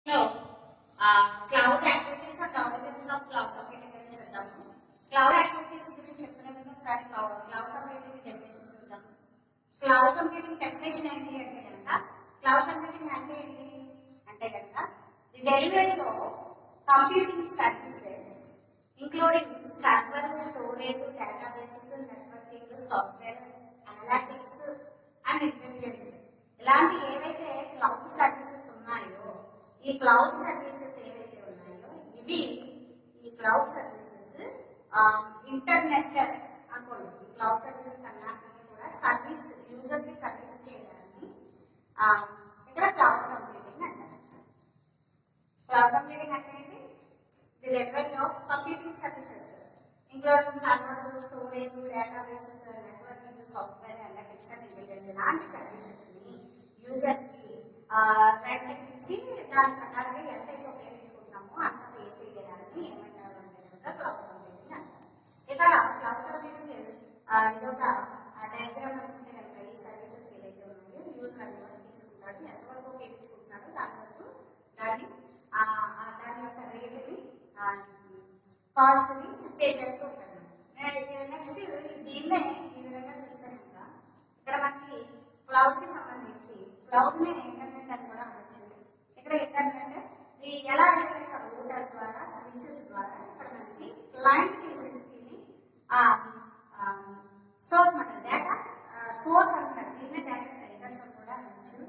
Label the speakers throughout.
Speaker 1: Cloud activities and organizations of cloud computing గురించి చూద్దాము. Cloud activities గురించి చెప్పుకునే ముందు ఒకసారి క్లౌడ్ కంప్యూటింగ్ డెఫినేషన్ చూద్దాం. క్లౌడ్ కంప్యూటింగ్ డెఫినేషన్ ఏంటి అంటే కనుక క్లౌడ్ కంప్యూటింగ్ అంటే ఏంటి అంటే కనుక the delivery of computing services including server, storage, databases, networking, software, analytics and intelligence ఇలాంటి ఏవైతే క్లౌడ్ సర్వీసెస్ ఉన్నాయో ఈ క్లౌడ్ సర్వీసెస్ ఏవైతే ఉన్నాయో ఇవి ఈ క్లౌడ్ సర్వీసెస్ ఇంటర్నెట్ అనుకోండి. ఈ క్లౌడ్ సర్వీసెస్ అన్నింటినీ కూడా సర్వీస్ యూజర్ కి సర్వీస్ చేయడానికి ఇక్కడ క్లౌడ్ కంప్యూటింగ్ అంటారు. క్లౌడ్ కంప్యూటింగ్ అంటే ఏంటి? The delivery of computing services including servers, storage, databases, networking, software, analytics and intelligence ఇలాంటి సర్వీసెస్ ని యూజర్ కి రెంట్ ఇచ్చి దాని ప్రకారంగా ఎంతైతే ఉపయోగించుకుంటామో అంత పే చేయడానికి ఏమంటారు అంటే క్లౌడ్ కంప్యూటింగ్ అంటారు. ఇక్కడ క్లౌడ్ కంప్యూటింగ్ ఇదొక డయాగ్రామ్ అనుకుంటే కనుక ఈ సర్వీసెస్ ఏవైతే ఉన్నాయో యూజర్ అనేది తీసుకుంటాడు, ఎంతవరకు ఉపయోగించుకుంటున్నాడో దాని వరకు దాని యొక్క రేట్ని కాస్ట్ ని పే చేస్తూ ఉంటాడు. నెక్స్ట్ దీన్నే ఈ విధంగా చూస్తే కనుక ఇక్కడ మనకి క్లౌడ్ కి సంబంధించి క్లౌడ్ ని ఇంటర్నెట్ అని కూడా అనొచ్చు. ఇక్కడ ఇంటర్నెట్ ఎలా అయితే రూటర్ ద్వారా స్విచెస్ ద్వారా ఇక్కడ మనకి క్లయింట్ పీసెస్ కి సోర్స్ మాట డేటా సోర్స్ అంటారు. దీన్నే డేటా సెంటర్స్ అని కూడా అనొచ్చు.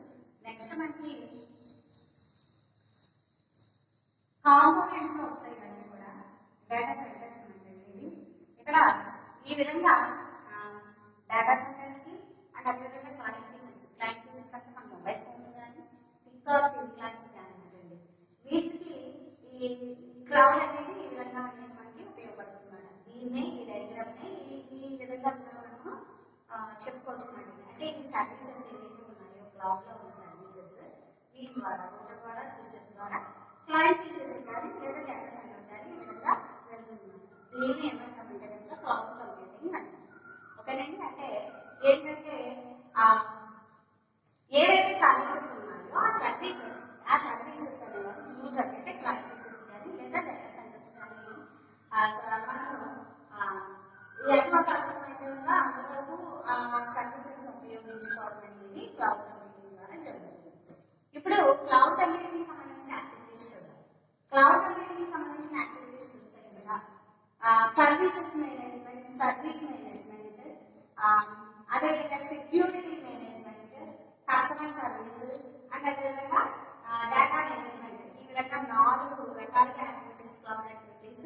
Speaker 1: నెక్స్ట్ మనకి కాంపోనెంట్స్ లో వస్తాయి ఇవన్నీ కూడా డేటా సెంటర్స్ ఉంటుంది. ఇక్కడ ఈ విధంగా డేటా సెంటర్స్ కి అండ్ అదేవిధంగా క్లయింట్ పీసెస్ అంటే మన మొబైల్ ఫోన్స్ కానీ ఇంకా క్లయింట్స్ కానీ ఉంటుంది. వీటికి ఈ క్లౌడ్ అనేది ఈ విధంగా అనేది మనకి ఉపయోగపడుతుంది. దీన్నే ఈ డయాగ్రామ్ ఈ విధంగా కూడా మనము చెప్పుకోవచ్చు. అంటే ఈ సర్వీసెస్ ఏవైతే ఉన్నాయో క్లౌడ్ లో ఉన్న సర్వీసెస్ వీటి ద్వారా రూటర్ ద్వారా స్విచెస్ ద్వారా క్లయింట్ పీసెస్ కానీ లేదా డేటా సెంటర్ కానీ ఈ విధంగా వెళ్తున్నాం. దీన్ని ఏమంటామంటే కనుక క్లౌడ్ కంప్యూటింగ్ అంటాం. ఓకేనండి. అంటే ఏంటంటే ఏవైతే సర్వీసెస్ ఉన్నాయో ఆ సర్వీసెస్ అనేవి యూజర్ అంటే క్లయింట్ పీసెస్ కానీ లేదా డేటా సెంటర్స్ కానీ మనం ఎంతవరకు అవసరమైతే ఉందో అంతవరకు ఆ సర్వీసెస్ ఉపయోగించుకోవడం అనేది క్లౌడ్ కంప్యూటింగ్ ద్వారా జరుగుతుంది. ఇప్పుడు క్లౌడ్ కంప్యూటింగ్ సంబంధించిన యాక్టివిటీస్ చూద్దాం. క్లౌడ్ కంప్యూటింగ్ సంబంధించిన యాక్టివిటీస్ చూస్తే కనుక సర్వీస్ మేనేజ్మెంట్ అదేవిధంగా security management, customer service and అదేవిధంగా డేటా మేనేజ్మెంట్ ఈ విధంగా 4 రకాలుగా యాక్టివిటీస్ క్లౌడ్ యాక్టివిటీస్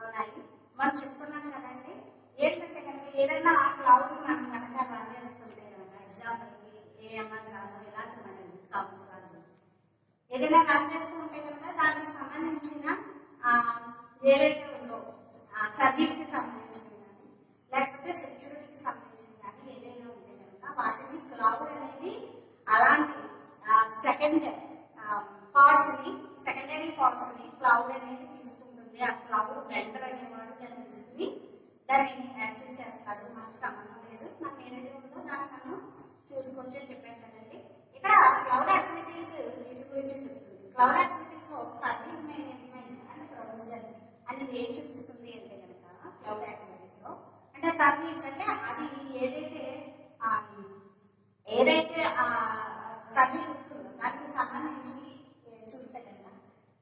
Speaker 1: ఉన్నాయి. మనం చెప్పుకున్నాం కదండి. ఏంటంటే కనుక ఏదైనా క్లౌడ్ మనం కనుక రన్ చేస్తుంటే కనుక ఎగ్జాంపుల్కి ఏఎంఆర్ సార్లు ఇలాంటి మనకి కావాల్సి ఏదైనా రన్ చేసుకుంటే కనుక దానికి సంబంధించిన ఏదైతే ఉందో సర్వీస్ కి సంబంధించినవి కానీ లేకపోతే సెక్యూరిటీకి సంబంధించినవి కానీ ఏదైనా ఉంటే కనుక వాటిని క్లౌడ్ అనేది అలాంటి సెకండరీ పార్ట్స్ ని క్లౌడ్ అనేది తీసుకుంటుంది. ఆ క్లౌడ్ వెండర్ అనేవాడు దాన్ని తీసుకుని దాన్ని యాక్సెస్ చేస్తాడు. మనకు సంబంధం లేదు, మనకి ఏదైతే ఉందో దాన్ని మనం చూసుకోవచ్చు అని చెప్పాను కదండి. ఇక్కడ క్లౌడ్ యాక్టివిటీస్ వీటి గురించి చెప్తుంది. క్లౌడ్ యాక్టివిటీస్ లో సర్వీస్ మేనేజ్మెంట్ అండ్ ప్రొవిజన్ అనేది ఏం చూపిస్తుంది అంటే కనుక క్లౌడ్ యాక్టివిటీస్ లో అంటే సర్వీస్ అంటే అది ఏదైతే సర్వీస్ ఇస్తుందో దానికి సంబంధించి చూస్తే కనుక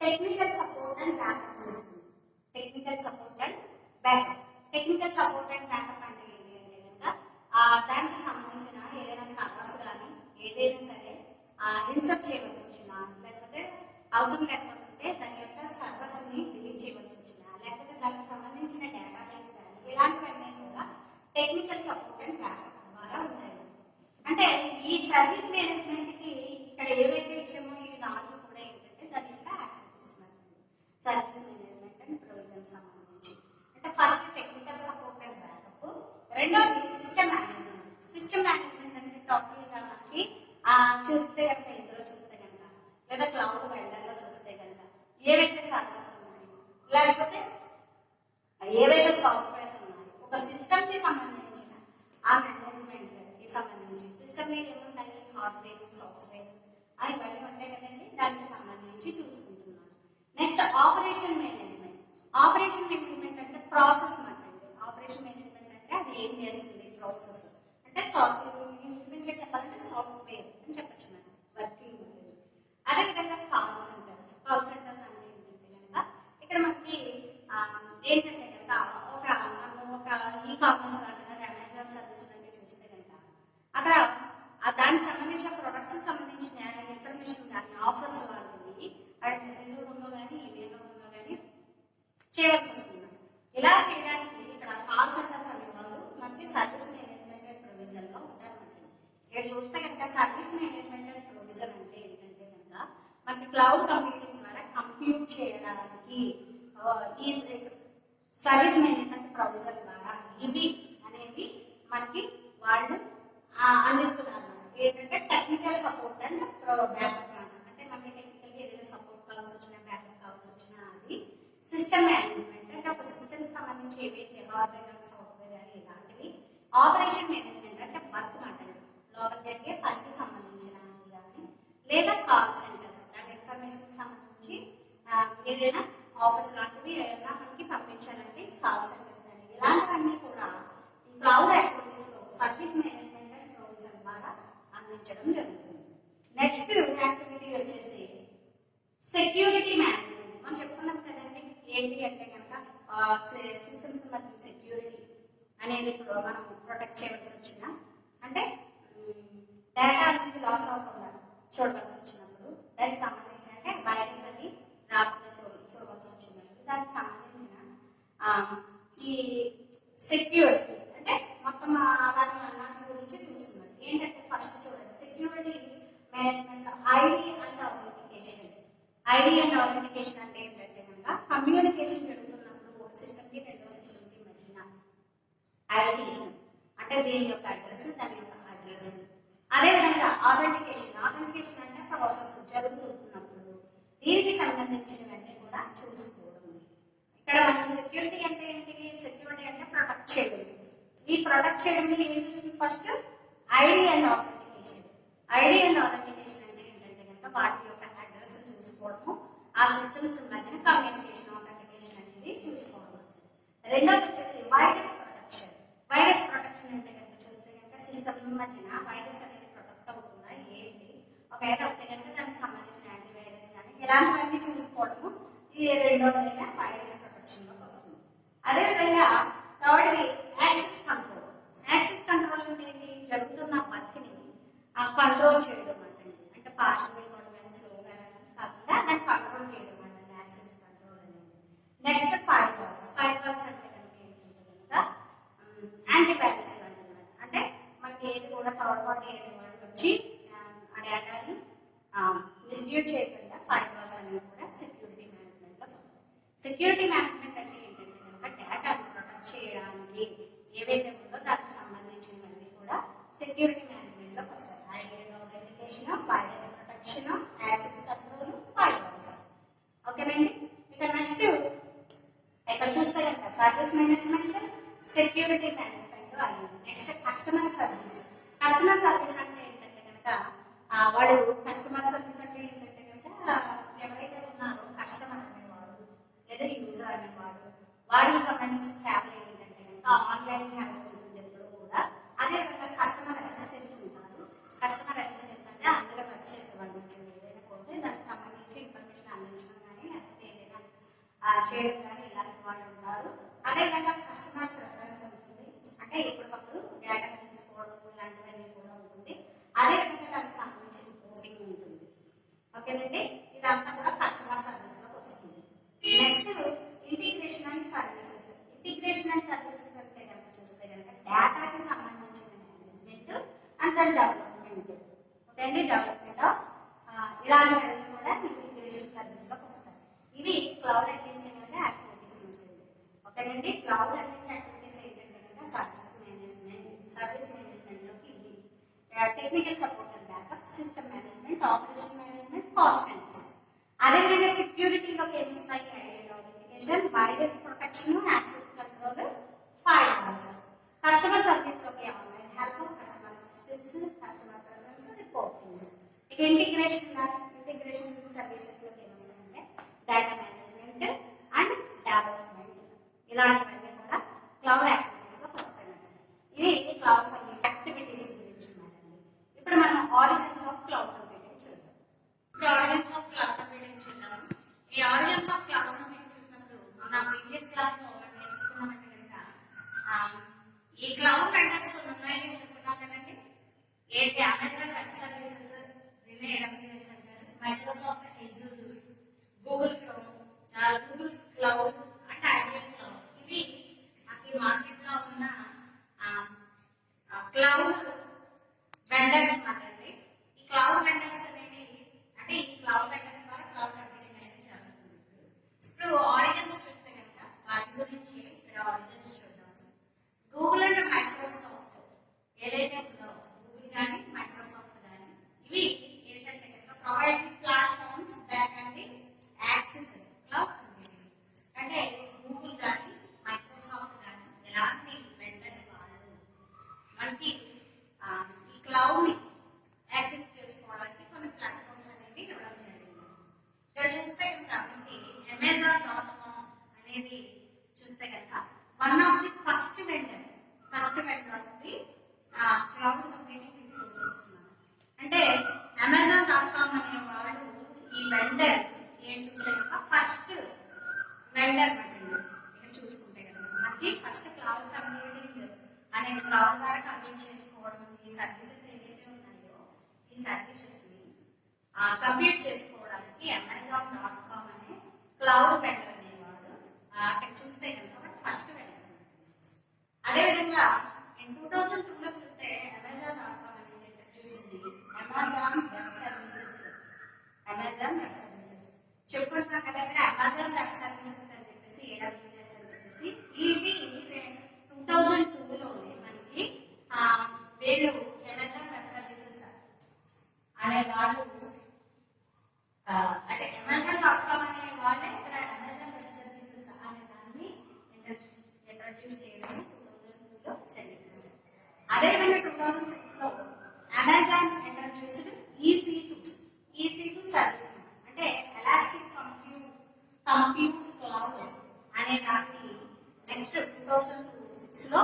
Speaker 1: టెక్నికల్ సపోర్ట్ అండ్ బ్యాకప్ ఇస్తుంది. టెక్నికల్ సపోర్ట్ అండ్ బ్యాకప్ అంటే ఏంటి అంటే కనుక దానికి సంబంధించిన ఏదైనా సర్వీస్ కానీ ఏదైనా సరే ఇన్సర్ట్ చేయవలసి వచ్చినా లేకపోతే అవసరం లేకపోతే దాని యొక్క సర్వర్స్ ని డిలీట్ చేయవలసి వచ్చినా లేకపోతే దానికి సంబంధించిన డేటాబేస్ కానీ ఇలాంటివన్నీ కూడా టెక్నికల్ సపోర్ట్ అండ్ బ్యాకప్ ద్వారా ఉన్నాయి. అంటే ఈ సర్వీస్ మేనేజ్మెంట్ కి ఇక్కడ ఏవైతే ఇచ్చామో ఈ 4 కూడా ఏంటంటే దాని యొక్క activities service management and provision సంబంధించి అంటే first technical support and backup, రెండోది సిస్టమ్ మేనేజ్మెంట్ అంటే టోటల్ గా మనకి చూస్తే కనుక ఇందులో చూస్తే కనుక లేదా క్లౌడ్ వెండర్ లో చూస్తే కనుక ఏవైతే సర్వీస్ ఉన్నాయో లేకపోతే ఏవైతే సాఫ్ట్వేర్స్ ఉన్నాయో ఒక సిస్టమ్ కి సంబంధించిన ఆ మేనేజ్మెంట్ కి సంబంధించి సిస్టమ్ లో ఏముంటాయి హార్డ్వేర్, సాఫ్ట్వేర్ ఇవన్నీ ఉంటాయి కదండి. దానికి సంబంధించి చూసుకోవాలి. Next operation management. Operation management అంటే ప్రాసెస్ మాట్లాడండి. ఆపరేషన్ మేనేజ్మెంట్ అంటే అది ఏం చేస్తుంది ప్రాసెస్ అంటే సాఫ్ట్వేర్ చెప్పాలంటే సాఫ్ట్వేర్ అని చెప్పచ్చు మనం వర్కింగ్. అదేవిధంగా కాల్ సెంటర్స్. కాల్ సెంటర్స్ అంటే ఏంటంటే కనుక ఇక్కడ మనకి ఏంటంటే కనుక ఒక ఈ కామర్స్ లాంటి అమెజాన్ సర్వీస్ లాంటి చూస్తే కనుక అక్కడ దానికి సంబంధించిన ప్రొడక్ట్స్ సంబంధించిన ఇన్ఫర్మేషన్ కానీ ఆఫర్స్ వాళ్ళని అక్కడ మెసేజ్ రూపంలో కానీ ఈమెయిల్ రూపంలో కానీ చేయవలసి వస్తుంది. ఇలా చేయడానికి ఇక్కడ కాల్ సెంటర్స్ అనే వాళ్ళు మనకి సర్వీస్ మేనేజ్మెంట్ అండ్ ప్రొవిజన్ లో ఉంటారన్నమాట. ఇక్కడ చూస్తే కనుక సర్వీస్ మేనేజ్మెంట్ అండ్ ప్రొవిజన్ అంటే ఏంటంటే కనుక మనకి క్లౌడ్ కంప్యూటింగ్ ద్వారా కంప్యూట్ చేయడానికి ఈ సర్వీస్ మేనేజ్మెంట్ ప్రొవిజన్ ద్వారా ఇవి అనేవి మనకి వాళ్ళు అందిస్తున్నారు. ఏంటంటే టెక్నికల్ సపోర్ట్ అండ్ బ్యాకప్ అంటే మనకి టెక్నికల్ ఏదైనా సపోర్ట్ కావాల్సి వచ్చినా బ్యాకప్ కావాల్సి వచ్చినా అది సిస్టమ్ మేనేజ్మెంట్ అంటే ఒక సిస్టమ్ కి సంబంధించి ఏవైతే హార్డ్వేర్ కానీ సాఫ్ట్వేర్ కానీ ఇలాంటివి. ఆపరేషన్ మేనేజ్మెంట్ అంటే వర్క్ మాట్లాడడం లోపల జరిగే పనికి సంబంధించిన కానీ లేదా కాల్ సెంటర్స్ దాని ఇన్ఫర్మేషన్ సంబంధించి ఏదైనా ఆఫర్స్ లాంటివి ఏదైనా మనకి పంపించాలంటే కాల్ సెంటర్స్ కానీ ఇలాంటివన్నీ కూడా ఈ క్లౌడ్ యాక్టివిటీస్ లో సర్వీస్ మేనేజ్మెంట్ అండ్ ప్రొవిజన్ ద్వారా అందించడం జరుగుతుంది. నెక్స్ట్ యాక్టివిటీ వచ్చేసి సెక్యూరిటీ మేనేజ్మెంట్. మనం చెప్పుకున్నాం కదండి ఏంటి అంటే కనుక సిస్టమ్స్ మధ్య సెక్యూరిటీ అనేది ఇప్పుడు మనం ప్రొటెక్ట్ చేయవలసి వచ్చిన అంటే డేటా అనేది లాస్ అవ్వకుండా చూడవలసి వచ్చినప్పుడు దానికి సంబంధించిన అంటే వైరస్ అని రాకుండా చూడవలసి వచ్చినప్పుడు దానికి సంబంధించిన ఈ సెక్యూరిటీ అంటే మొత్తం వాటి అన్నిటి గురించి చూస్తున్నారు. ఏంటంటే ఫస్ట్ చూడండి security management ID and authentication. ID and authentication అంటే ఏంటంటే కనుక కమ్యూనికేషన్ జరుగుతున్నప్పుడు ఒక సిస్టమ్ కి రెండో సిస్టమ్ కి మధ్యన ఐడీస్ అంటే దీని యొక్క అడ్రస్ దాని యొక్క అడ్రస్. అదేవిధంగా ఆథెంటికేషన్. ఆథెంటికేషన్ అంటే ప్రాసెస్ జరుగుతున్నప్పుడు దీనికి సంబంధించినవన్నీ కూడా చూసుకోవడం. ఇక్కడ మనకి సెక్యూరిటీ అంటే ఏంటి? సెక్యూరిటీ అంటే ప్రొటెక్ట్ చేయడం. ఈ ప్రొటెక్ట్ చేయడం ఏం చూస్తుంది? First ID and authentication. ID and authentication అంటే ఏంటంటే కనుక వాటి యొక్క అడ్రస్ చూసుకోవడము, ఆ సిస్టమ్స్ మధ్యన కమ్యూనికేషన్ ఆథెంటికేషన్ అనేది చూసుకోవడం. రెండోది వచ్చేసి వైరస్ ప్రొటెక్షన్. వైరస్ ప్రొటెక్షన్ అంటే కనుక చూస్తే కనుక సిస్టమ్ మధ్యన వైరస్ అనేది ప్రొటెక్ట్ అవుతుందా ఏంటి, ఒకవేళ అయితే కనుక దానికి సంబంధించిన యాంటీవైరస్ కానీ ఇలాంటివన్నీ చూసుకోవడము ఇది రెండోదైన వైరస్ ప్రొటెక్షన్ లోకి వస్తుంది. అదేవిధంగా third access control. Access control అంటే ఏంటి? జరుగుతున్న వర్క్ని కంట్రోల్ చేయడం అంటే ఫాస్ట్గా కానీ స్లోగా కాకుండా దాన్ని కంట్రోల్ చేయడం అంటే యాక్సెస్ కంట్రోల్ అనేది. Next firewalls. Firewalls అంటే కనుక ఏంటంటే కనుక యాంటీవైరస్ లాంటివి అంటే మనకి ఏది కూడా థర్డ్ పార్టీ ఏది వచ్చి ఆ డేటాని మిస్యూజ్ చేయకుండా ఫైర్ వాల్స్ అనేవి కూడా సెక్యూరిటీ మేనేజ్మెంట్ లో వస్తాయి. సెక్యూరిటీ మేనేజ్మెంట్ అంటే ఏంటంటే కనుక డేటాను ప్రొటెక్ట్ చేయడానికి ఏవైతే ఉందో దానికి సంబంధించినవన్నీ కూడా సెక్యూరిటీ మేనేజ్మెంట్ లోకి వస్తాయి. ID authentication, virus protection, access control, firewalls. ఓకేనండి. ఇక నెక్స్ట్ ఇక్కడ చూస్తే కనుక సర్వీస్ మేనేజ్మెంట్, సెక్యూరిటీ మేనేజ్మెంట్ అయ్యింది. Next customer service. Customer service అంటే ఏంటంటే కనుక వాడు కస్టమర్ సర్వీస్ అంటే ఏంటంటే కనుక ఎవరైతే ఉన్నారో కస్టమర్ అనేవాడు లేదా యూజర్ అనేవాడు వాడికి సంబంధించిన సేవలు ఏంటంటే కనుక ఆన్లైన్ హెల్ప్ ఉంటుంది ఎప్పుడు కూడా. అదేవిధంగా కస్టమర్ అసిస్టెంట్స్ ఉంటారు. కస్టమర్ అసిస్టెంట్స్ అంటే అందులో వర్క్ చేసేవాళ్ళు ఏదైనా పోతే దానికి సంబంధించి ఇన్ఫర్మేషన్ అందించడం కానీ లేకపోతే ఏదైనా చేయడం కానీ ఇలాంటి వాళ్ళు ఉంటారు. అదేవిధంగా కస్టమర్ ప్రిఫరెన్స్ ఉంటుంది అంటే ఎప్పటికప్పుడు డేటా తీసుకోవడం ఇలాంటివన్నీ కూడా ఉంటుంది. అదేవిధంగా దానికి సంబంధించిన రిపోర్టింగ్ ఉంటుంది. ఓకేనండి. ఇదంతా కూడా కస్టమర్ సర్వీస్ లోకి వస్తుంది. Next integration and services. Integration and services అంటే కనుక చూస్తే కనుక డేటాకి సంబంధించిన మేనేజ్మెంట్ అండ్ దాని డెవలప్మెంట్. ఓకే అండి. డెవలప్మెంట్ ఇలాంటివన్నీ కూడా ఇంటిగ్రేషన్ సర్వీస్ లోకి వస్తాయి. ఇవి క్లౌడ్ అందించగల యాక్టివిటీస్ ఉంటుంది. ఓకేనండి. క్లౌడ్ అందించే యాక్టివిటీస్ ఏంటంటే కనుక సర్వీస్ మేనేజ్మెంట్ లోకి ఇవి technical support and backup, system management, operation management, call centres. అదేవిధంగా సెక్యూరిటీలోకి ఏమి వస్తాయి? ID authentication, virus protection, access control, firewalls. Customer service లోకి online help, customer assistance, customer preference, reporting. ఇక ఇంటిగ్రేషన్ సర్వీసెస్ లోకి ఏమి వస్తాయంటే డేటా మేనేజ్మెంట్, ఈ ఆరిజిన్స్ ఆఫ్ క్లౌడ్ కంప్యూటింగ్ చూసినప్పుడు మన ప్రీవియస్ క్లాస్ లో మనం నేర్చుకున్నామంటే కనుక ఈ క్లౌడ్ వెండర్స్ ఉన్నాయి అని చెప్పుకున్నాం కదండి. ఏంటి? అమెజాన్ వెబ్ సర్వీసెస్, దీన్ని AWS అంటారు, Microsoft Azure, Google chrome, Google cloud and active cloud. ఇవి మనకి మార్కెట్ లో ఉన్న క్లౌడ్ వెండర్స్ మాట్లాడి. ఈ క్లౌడ్ వెండర్స్ అనేవి అంటే ఈ క్లౌడ్ వెండర్స్ ద్వారా క్లౌడ్ కంప్యూటింగ్ అనేది జరుగుతుంది. ఇప్పుడు ఆరిజిన్స్ చూస్తే కనుక వాటి గురించి ఇక్కడ ఆరిజిన్స్ చూద్దాం. గూగుల్ అండ్ మైక్రోసాఫ్ట్ ఏదైతే ఉందో, గూగుల్ కానీ మైక్రోసాఫ్ట్ కానీ, ఇవి ఏంటంటే కనుక provide platforms that can be access cloud computing. అంటే గూగుల్ కానీ మైక్రోసాఫ్ట్ కానీ ఎలాంటి వెండర్స్ వాళ్ళు మనకి ఈ క్లౌడ్ ని యాక్సెస్ చేసుకోవడానికి కొన్ని ప్లాట్ఫామ్స్ అనేవి ఇవ్వడం జరిగింది. ఇక్కడ చూస్తే కనుక మనకి Amazon.com అనేది చూస్తే కనుక one of the first vendor of the cloud computing resources. అంటే Amazon.com అనే వాళ్ళు ఈ వెండర్ ఏం చూస్తే కనుక ఫస్ట్ వెండర్ అండి. ఇక్కడ చూసుకుంటే కనుక మనకి ఫస్ట్ క్లౌడ్ కంప్యూటింగ్ అనేది క్లౌడ్ ద్వారా కంప్యూట్ చేసుకోవడం, ఈ సర్వీసెస్ ఏదైతే ఉన్నాయో ఈ సర్వీసెస్ ని కంప్యూట్ చేసుకోవడానికి Amazon.com అనే క్లౌడ్ వెండర్ అనేవాడు అక్కడ చూస్తే కనుక ఫస్ట్ వెండర్. అదేవిధంగా 2002 లో చూస్తే Amazon.com అనేది ఇంట్రడ్యూస్ చేసింది అమెజాన్ వెబ్ సర్వీసెస్. చెప్పుకుంటున్నాం కదా ఇక్కడ అమెజాన్ వెబ్ సర్వీసెస్ అని చెప్పేసి, AWS అని చెప్పేసి. ఇవి 2002 లోనే మనకి వీళ్ళు అమెజాన్ వెబ్ సర్వీసెస్ అనే వాళ్ళు అంటే Amazon.com అనే వాళ్ళే ఇక్కడ అమెజాన్ వెబ్ సర్వీసెస్ అనే దాన్ని ఇంట్రడ్యూస్ చేయడం 2002 లో జరిగింది. అదేవిధంగా 2006 లో అమెజాన్ ఇంట్రడ్యూస్డ్ EC2 సర్వీస్. అంటే ఎలాస్టిక్ కంప్యూట్ క్లౌడ్ అనే దాన్ని నెక్స్ట్ 2006 లో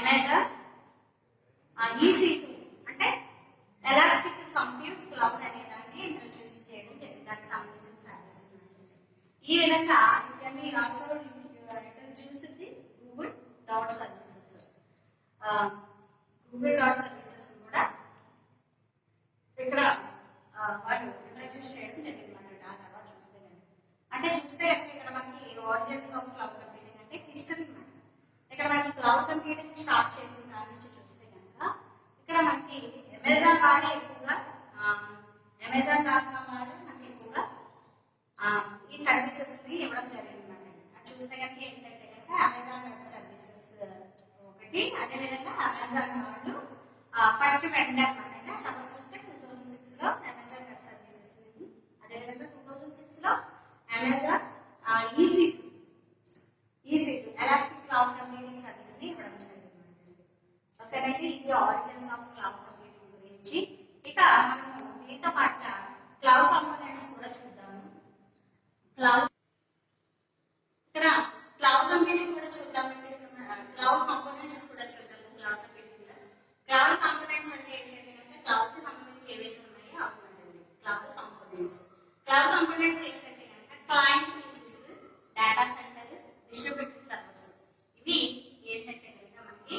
Speaker 1: అమెజాన్ EC2 అంటే ఎలాస్టిక్ కంప్యూట్ క్లౌడ్ అనే దాన్ని ఇంట్రడ్యూస్ చేయడం జరిగింది. దానికి సంబంధించిన సర్వీస్. ఈ విధంగా ఇవన్నీ also introduce the Google dot services. Google dot services కూడా ఇక్కడ వాళ్ళు ఇంట్రడ్యూస్ చేయడం జరిగింది అన్నమాట. ఆ తర్వాత చూస్తే అంటే ఇక్కడ మనకి ఆరిజిన్స్ ఆఫ్ క్లౌడ్ కంప్యూటింగ్ అంటే హిస్టరీ మాట. ఇక్కడ మనకి క్లౌడ్ కంప్యూటింగ్ స్టార్ట్ చేసిన దాని నుంచి చూస్తే కనుక ఇక్కడ మనకి అమెజాన్ వాడే ఎక్కువగా Amazon.com వాళ్ళు మనకి ఎక్కువగా ఈ సర్వీసెస్ ని ఇవ్వడం జరిగింది అన్నమాట. అది చూస్తే కనుక ఏంటంటే కనుక అమెజాన్ వెబ్ సర్వీసెస్ ఒకటి, అదేవిధంగా అమెజాన్ వాళ్ళు ఫస్ట్ వెండర్ అన్నమాట. తర్వాత చూస్తే 2006 లో అమెజాన్ వెబ్ సర్వీసెస్, అదేవిధంగా 2006 లో Amazon EC2 elastic cloud computing service ని ఇవ్వడం జరిగింది. ఓకేనండి, ఇది ఆరిజిన్స్ ఆఫ్ క్లౌడ్ కంప్యూటింగ్ గురించి. ఇక మనము దీంతో పాటు క్లౌడ్ కాంపోనెంట్స్ కూడా చూద్దాము. ఇక్కడ క్లౌడ్ కంప్యూటింగ్ కూడా చూద్దామంటే క్లౌడ్ కాంపోనెంట్స్ కూడా చూద్దాము. క్లౌడ్ కాంపోనెంట్స్ అంటే ఏంటంటే క్లౌడ్ కి సంబంధించి ఏవైతే ఉన్నాయో అవునండి క్లౌడ్ కాంపోనెంట్స్ ఏంటంటే కనుక client pieces, data centre, distributed servers. ఇవి ఏంటంటే కనుక మనకి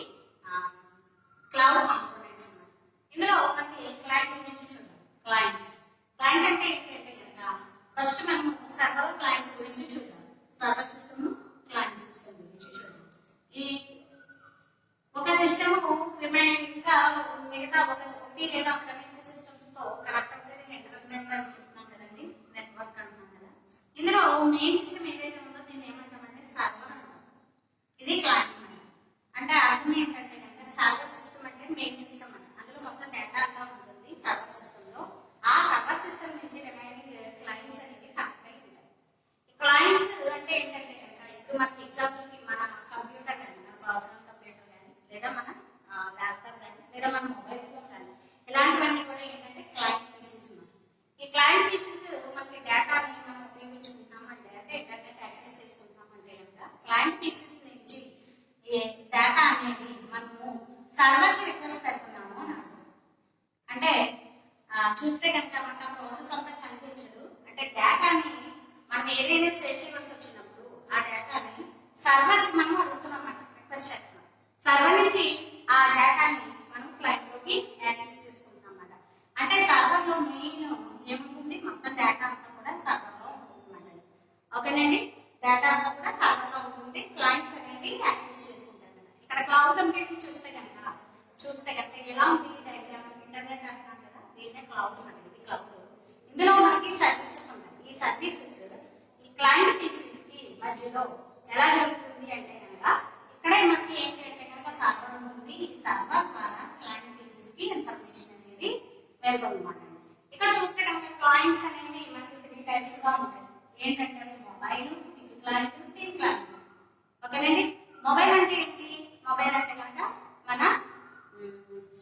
Speaker 1: క్లౌడ్ కాంపోనెంట్స్. ఇందులో మనకి క్లయింట్ గురించి చూద్దాం. క్లయింట్ అంటే ఏంటంటే కనుక ఫస్ట్ మనం సర్వర్ క్లయింట్ గురించి చూద్దాం. సర్వర్ సిస్టమ్, క్లయింట్ సిస్టమ్ గురించి చూద్దాం. ఈ ఒక సిస్టమ్ మిగతా ఒకటి లేదా ఒకటి సిస్టమ్స్ తో కనెక్ట్ అవుతుంది ఇంటర్నెట్ అని చెప్తున్నాం కదండి, నెట్వర్క్ అంటున్నాం కదా. ఇందులో మెయిన్ సిస్టమ్ ఏదైతే ఉందో దీన్ని ఏమంటామంటే సర్వర్ అంటాం. ఇది క్లయింట్ అంటే అర్థం ఏంటంటే కనుక సర్వర్ సిస్టమ్ అంటే మెయిన్ సిస్టమ్ అంట. అందులో మొత్తం డేటా అంతా ఉంటుంది సర్వర్ సిస్టమ్ లో. ఆ సర్వర్ సిస్టమ్ నుంచి రిమైనింగ్ క్లయింట్స్ అనేవి కనెక్ట్ అయి ఉంటాయి. ఈ క్లయింట్స్ అంటే ఏంటంటే కనుక ఇప్పుడు మనకి ఎగ్జాంపుల్ కి మన కంప్యూటర్ కానీ, మన పర్సనల్ కంప్యూటర్ కానీ, లేదా మన ల్యాప్టాప్ కానీ, లేదా మన మొబైల్ ఫోన్ కానీ, ఇలాంటివన్నీ కూడా ఏంటంటే క్లయింట్ పీసెస్. ఈ క్లయింట్ పీసెస్ మనకి డేటాని మనం ఉపయోగించుకుంటున్నాం అంటే సేవ్ చేయవలసి వచ్చినప్పుడు ఆ డేటాని సర్వర్ కి మనం అడుగుతున్నాం అన్నమాట, రిక్వెస్ట్ చేస్తున్నాం. సర్వర్ నుంచి ఆ డేటాని మనం క్లయింట్ లోకి యాక్సెస్ చేసుకుంటాం అన్నమాట. అంటే సర్వర్ లో మెయిన్ ఏముంటుంది, మొత్తం డేటా అంతా కూడా సర్వర్ లో ఉంటుంది అన్నమాట. ఓకేనండి, డేటా అంతా కూడా సర్వర్ లో ఉంటుంది, క్లయింట్స్ అనేవి యాక్సెస్ చేసుకుంటారు అన్నమాట. ఇక్కడ క్లౌడ్ కంప్యూటింగ్ చూస్తే కనుక ఎలా ఉంది డయాగ్రామ్, ఇంటర్నెట్ అంటున్నాం కదా, దీన్నే క్లౌడ్ అనేది. క్లౌడ్ ఇందులో మనకి సర్వీసెస్ ఉంటాయి. ఈ సర్వీసెస్ ఈ క్లయింట్ పీసెస్ కి మధ్యలో ఎలా జరుగుతుంది అంటే కనుక ఇక్కడే మనకి ఏంటి అంటే కనుక సర్వర్ ఉంటుంది. ఈ సర్వర్ ద్వారా క్లయింట్ పీసెస్ కి ఇన్ఫర్మేషన్ అనేది వెళ్తుంది అన్నమాట. ఇక్కడ చూస్తే కనుక క్లయింట్స్ అనేవి మనకి 3 టైప్స్ గా ఉంటాయి. ఏంటంటే mobile, thick client, thin clients. ఓకేనండి, మొబైల్ అంటే ఏంటి, మొబైల్ అంటే కనుక మన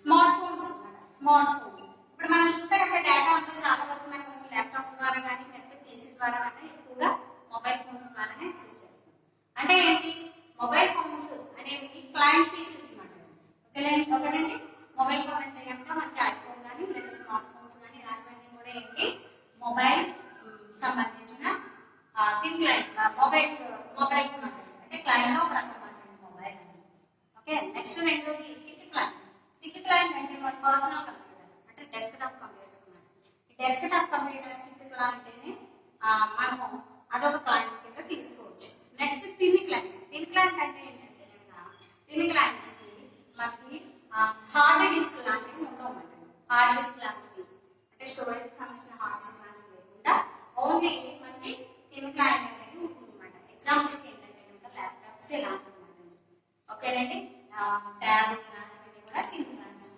Speaker 1: స్మార్ట్ ఫోన్స్. స్మార్ట్ ఫోన్ ఇప్పుడు మనం చూస్తే కనుక డేటా అంతా చాలా వరకు మనం ల్యాప్టాప్ ద్వారా కానీ లేకపోతే పీసీ ద్వారా కానీ ఎక్కువగా మొబైల్ ఫోన్స్ ద్వారానే యాక్సెస్ చేస్తాం. అంటే ఏంటి, మొబైల్ ఫోన్స్ అనేవి క్లయింట్ పీసెస్ అన్నమాట. ఓకేనండి, మొబైల్ ఫోన్ అంటే కనుక మనకి ఐఫోన్ కానీ లేదా స్మార్ట్ ఫోన్స్ కానీ ఇలాంటివన్నీ కూడా ఏంటి మొబైల్ సంబంధించిన థిన్ క్లయింట్ మొబైల్స్ అంటే క్లయింట్ లో ఒక రకం మొబైల్. ఓకే, నెక్స్ట్ రెండోది థిక్ క్లయింట్. థిక్ క్లయింట్ అంటే మన పర్సనల్ కంప్యూటర్ అంటే డెస్క్టాప్ కంప్యూటర్ అన్నమాట. ఈ డెస్క్టాప్ కంప్యూటర్ థిక్ క్లయింట్ అంటే మనము అదొక క్లయింట్ కింద తీసుకోవచ్చు. Next thin client. Thin client అంటే ఏంటంటే థిన్ క్లయింట్స్ కి మనకి హార్డ్ డిస్క్ లాంటివి ఉండవు. హార్డ్ డిస్క్ లాంటివి అంటే స్టోరేజ్ సంబంధించిన హార్డ్ డిస్క్ లాంటివి లేకుండా ఓన్లీ మనకి థిన్ క్లయింట్ అనేది ఉంటుంది అన్నమాట. ఎగ్జాంపుల్స్ ఏంటంటే కనుక ల్యాప్టాప్స్ ఇలాంటివి అన్నమాట. ఓకేనండి, ట్యాబ్స్ ఇలాంటివి కూడా థిన్ క్లయింట్స్.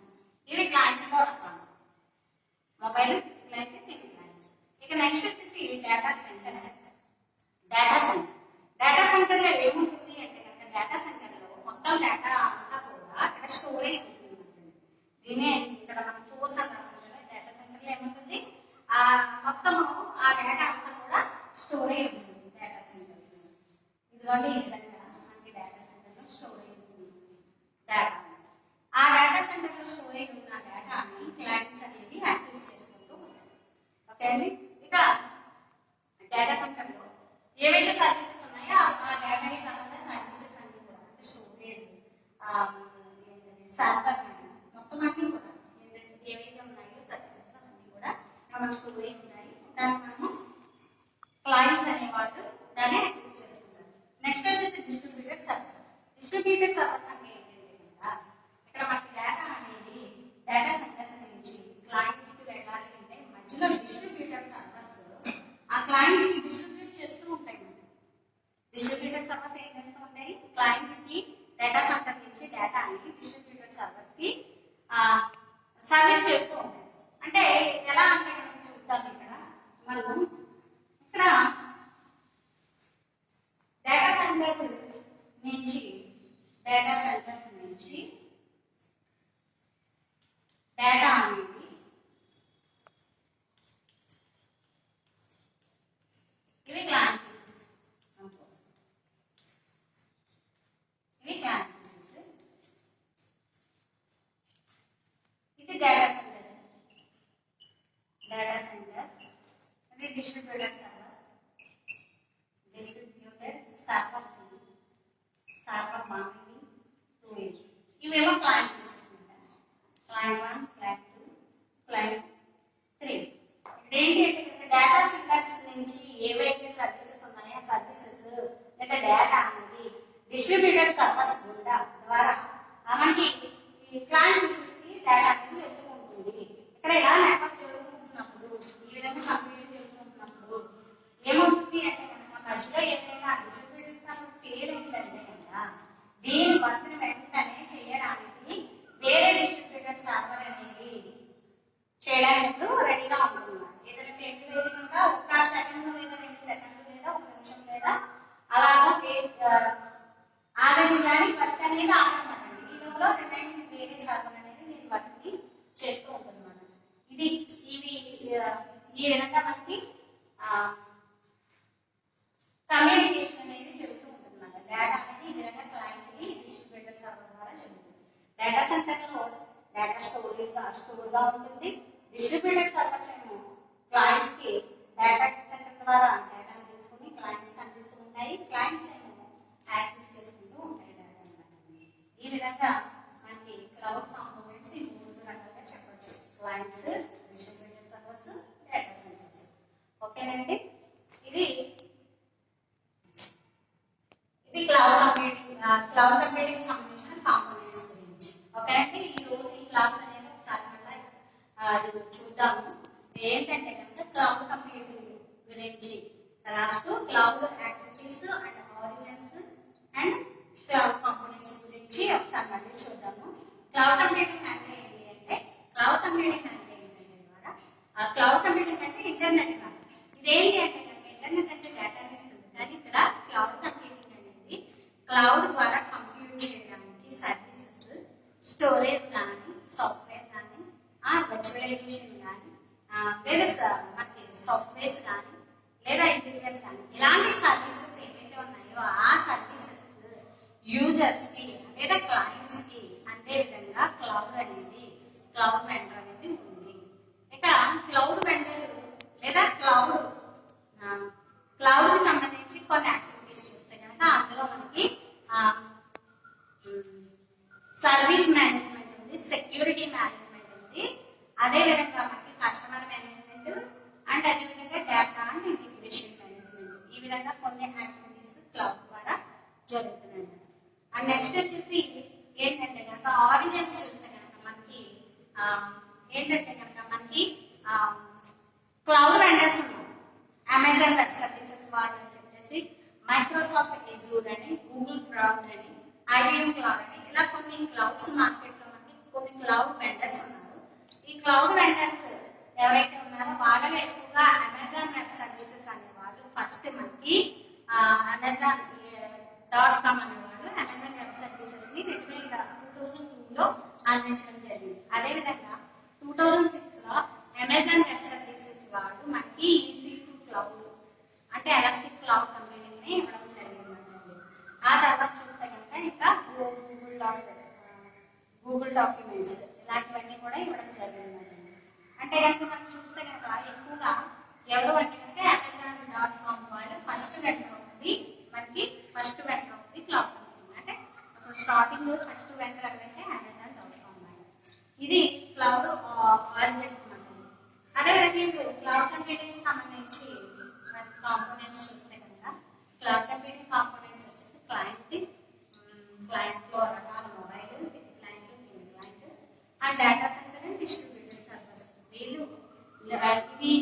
Speaker 1: ఇవి క్లయింట్స్ లో రకాలు, mobile thin client, thin client. ఇక నెక్స్ట్ వచ్చేసి డేటా సెంటర్. డేటా సెంటర్ లో ఏముంటుంది అంటే కనుక డేటా సెంటర్ లో మొత్తం డేటా అంతా కూడా అక్కడ స్టోరేజ్ ఉంటుంది. దీనే ఇక్కడ మనం సోర్స్ అని రాస్తాం కదా, డేటా సెంటర్ లో ఏముంటుంది, ఆ మొత్తము ఆ డేటా అంతా కూడా స్టోరేజ్ ఉంటుంది డేటా సెంటర్. ఇదిగోండి ఈ విధంగా మనకి డేటా సెంటర్ లో స్టోరేజ్ ఉంటుంది డేటా. ఆ డేటా సెంటర్ లో స్టోరేజ్ ఉన్న డేటాని క్లయింట్స్ అనేది యాక్సెస్ చేసుకుంటూ ఉంటారు. ఓకే అండి, ఇక డేటా సెంటర్ లో ఏవైతే సర్వీసెస్ ఉన్నాయో ఆ డేటాకి కాకుండా సర్వీసెస్ అన్ని కూడా అంటే స్టోరేజ్, సర్వర్ మొత్తం అన్ని కూడా ఏవైతే ఉన్నాయో సర్వీసెస్ అన్ని కూడా మనం స్టోరేజ్ ఉన్నాయి, దాన్ని మనము క్లయింట్స్ అనేవాళ్ళు దాన్ని యాక్సెస్ చేసుకుంటారు. నెక్స్ట్ వచ్చేసి డిస్ట్రిబ్యూటెడ్ సర్వర్స్. డిస్ట్రిబ్యూటెడ్ సర్వర్స్ అంటే ఏంటంటే ఇక్కడ మనకి డేటా అనేది డేటా సెంటర్స్ నుంచి క్లయింట్స్ కి వెళ్ళాలి అంటే మధ్యలో డిస్ట్రిబ్యూటెడ్ సర్వర్స్ ఆ క్లయింట్స్ కి డిస్ట్రిబ్యూట్ చేస్తూ ఉంటాయి. డిస్ట్రిబ్యూటెడ్ సర్వర్స్ ఏం చేస్తూ ఉంటాయి, క్లయింట్స్ కి డేటా సెంటర్ నుంచి డేటాని డిస్ట్రిబ్యూటెడ్ సర్వర్స్ కి సర్వీస్ చేస్తూ ఉంటాయి. అంటే ఎలా అంటే మనం చూద్దాం, ఇక్కడ మనం ఇక్కడ డేటా సెంటర్స్ నుంచి డేటా అనేది ఇవి క్లయింట్ పీసెస్, ఇవి క్లయింట్ పీసెస్, ఇది డేటా సెంటర్ ఇది distributed server server monitoring storage. ఇవేమో క్లయింట్ పీసెస్ ఉంటాయి. Client 1, client 2, client 3. ఏంటంటే డేటా సెంటర్స్ నుంచి ఏవైతే సర్వీసెస్ ఉన్నాయో ఆ సర్వీసెస్ లేదా డేటా అనేది డిస్ట్రిబ్యూటెడ్ సర్వర్స్ ద్వారా మనకి ఈ క్లయింట్ పీసెస్ కి డేటా అనేది వెళ్తూ ఉంటుంది. ఇక్కడ ఎలా నెట్వర్క్ జరుగుతున్నప్పుడు ఈ విధంగా కంప్యూటర్ జరుగుతున్నప్పుడు ఏమవుతుంది అంటే కనుక మధ్యలో ఏదైనా డిస్ట్రిబ్యూటెడ్ సర్వర్ ఫెయిల్ అయిందంటే కనుక దీని వర్క్ని వెంటనే చేయడానికి వేరే డిస్ట్రిబ్యూటెడ్ సర్వర్ అనేది చేయడానికి రెడీగా ఉంటుంది. ఏదైనా ఫెయిల్ అయితే కనుక ఒక సెకండ్ లేదా 2 సెకండ్లు లేదా 1 నిమిషం లేదా అలాగా ఆగడానికి వర్క్ అనేది ఆగనమాట. ఈ లోపల రిమైనింగ్ వేరే సర్వర్ అనేది దీని వర్క్ ని చేస్తూ ఉంటుంది అన్నమాట. ఇవి ఈ విధంగా మనకి కమ్యూనికేషన్ అనేది జరుగుతూ ఉంటుంది అన్నమాట. డేటా అనేది ఈ విధంగా క్లయింట్ కి డిస్ట్రిబ్యూటెడ్ సర్వర్ ద్వారా జరుగుతుంది. డేటా సెంటర్ లో డేటా స్టోర్ గా ఉంటుంది. డిస్ట్రిబ్యూటెడ్ సర్వర్స్ ఏమో క్లయింట్స్ కి డేటా సెంటర్ ద్వారా డేటాను తీసుకుని క్లయింట్స్ క్లౌడ్ కంప్యూటింగ్ సంబంధించిన కాంపోనెంట్స్ గురించి. ఓకేనండి, ఈ రోజు ఈ క్లాస్ అనేది ఒకసారి మళ్ళీ చూద్దాము. ఏంటంటే కనుక క్లౌడ్ కంప్యూటింగ్ గురించి రాస్తూ cloud activities and origins and cloud components గురించి ఒకసారి మళ్ళీ చూద్దాము. క్లౌడ్ కంప్యూటింగ్ అంటే ఏంటి అంటే, క్లౌడ్ కంప్యూటింగ్ అంటే ఏంటంటే ద్వారా క్లౌడ్ కంప్యూటింగ్ అంటే ఇంటర్నెట్ కాదు. ఇదేంటి అంటే కనుక ఇంటర్నెట్ అంటే డేటాని ఇస్తుంది, కానీ ఇక్కడ క్లౌడ్ కంప్యూటింగ్ అనేది క్లౌడ్ ద్వారా కంప్యూట్ చేయడానికి సర్వీసెస్, స్టోరేజ్ కానీ, సాఫ్ట్వేర్ కానీ, వర్చువలైజేషన్ కానీ, లేదా మనకి సాఫ్ట్వేర్స్ కానీ, లేదా ఇంటీరియర్స్ కానీ, ఇలాంటి సర్వీసెస్ ఏవైతే ఉన్నాయో ఆ సర్వీసెస్ యూజర్స్ కి లేదా క్లయింట్స్ కి అందే విధంగా క్లౌడ్ అనేది, క్లౌడ్ వెండర్ అనేది ఉంది. ఇక క్లౌడ్ వెండర్ లేదా క్లౌడ్ కి సంబంధించి కొన్ని యాక్టివిటీస్ చూస్తే కనుక అందులో మనకి సర్వీస్ మేనేజ్మెంట్ ఉంది, సెక్యూరిటీ మేనేజ్మెంట్ ఉంది, అదే విధంగా మనకి కస్టమర్ మేనేజ్మెంట్ అండ్ అదే విధంగా డేటా అండ్ ఇంటిగ్రేషన్ మేనేజ్మెంట్, ఈ విధంగా కొన్ని యాక్టివిటీస్ క్లౌడ్ ద్వారా జరుగుతున్నాయి. అండ్ నెక్స్ట్ వచ్చేసి ఏంటంటే కనుక ఆరిజిన్స్ చూస్తే కనుక మనకి ఏంటంటే కనుక మనకి క్లౌడ్ వెండర్స్ ఉన్నాయి. అమెజాన్ వెబ్ సర్వీసెస్ వాళ్ళు అని చెప్పేసి, మైక్రోసాఫ్ట్ ఎజూర్ అని, గూగుల్ క్లౌడ్ అని, ఐబిఎం క్లౌడ్ అని, ఇలా కొన్ని క్లౌడ్స్ మార్కెట్ లో మనకి కొన్ని క్లౌడ్ వెండర్స్ ఉన్నారు. ఈ క్లౌడ్ వెండర్స్ ఎవరైతే ఉన్నారో వాళ్ళలో ఎక్కువగా అమెజాన్ వెబ్ సర్వీసెస్ అనేవాళ్ళు ఫస్ట్ మనకి Amazon.com అనేవాళ్ళు అమెజాన్ వెబ్ సర్వీసెస్ ని 2002 లో అందించడం జరిగింది. అదేవిధంగా 2006 లో అమెజాన్ వెబ్ సర్వీసెస్ వాళ్ళు మనకి EC2 క్లౌడ్ అంటే ఎలాస్టిక్ క్లౌడ్ కంప్యూటింగ్ ని ఇవ్వడం జరిగింది. ఆ తర్వాత చూస్తే కనుక ఇంకా గూగుల్ డాక్యుమెంట్స్ ఇలాంటివన్నీ కూడా ఇవ్వడం జరిగింది. అంటే కనుక మనం చూస్తే కనుక ఎక్కువగా ఎవరు అంటే కనుక Amazon.com వాళ్ళు ఫస్ట్ వెండర్ అవుతుంది మనకి, ఫస్ట్ వెండర్ అవుతుంది క్లౌడ్ కంప్యూటింగ్. అంటే అసలు స్టార్టింగ్ ఫస్ట్ వెండర్ అంటే Amazon.com వాళ్ళు. ఇది క్లౌడ్ ఆరిజిన్స్ మనకి. అదేవిధంగా క్లౌడ్ కంప్యూటింగ్ సంబంధించి కాంపోనెంట్స్ చూస్తే కనుక క్లౌడ్ కంప్యూటింగ్ కాంపోనెంట్స్ వచ్చేసి క్లయింట్ లో రకాల mobile client and data centre and distributed servers. వీళ్ళు ఇవి